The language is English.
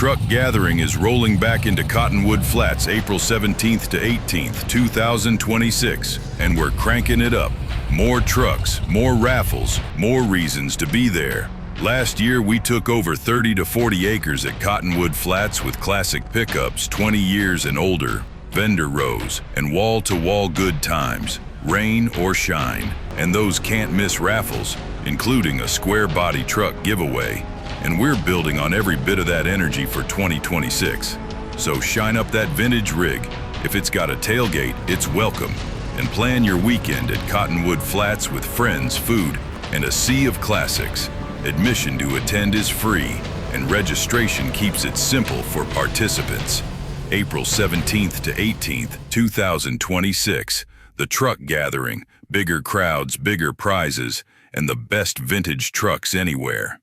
truck gathering is rolling back into Cottonwood Flats April 17th to 18th, 2026, and we're cranking it up. More trucks, more raffles, more reasons to be there. Last year, we took over 30 to 40 acres at Cottonwood Flats with classic pickups 20 years and older, vendor rows, and wall-to-wall good times, rain or shine, and those can't-miss raffles, including a square-body truck giveaway. And we're building on every bit of that energy for 2026. So shine up that vintage rig. If it's got a tailgate, it's welcome. And plan your weekend at Cottonwood Flats with friends, food, and a sea of classics. Admission to attend is free, and registration keeps it simple for participants. April 17th to 18th, 2026. The truck gathering, bigger crowds, bigger prizes, and the best vintage trucks anywhere.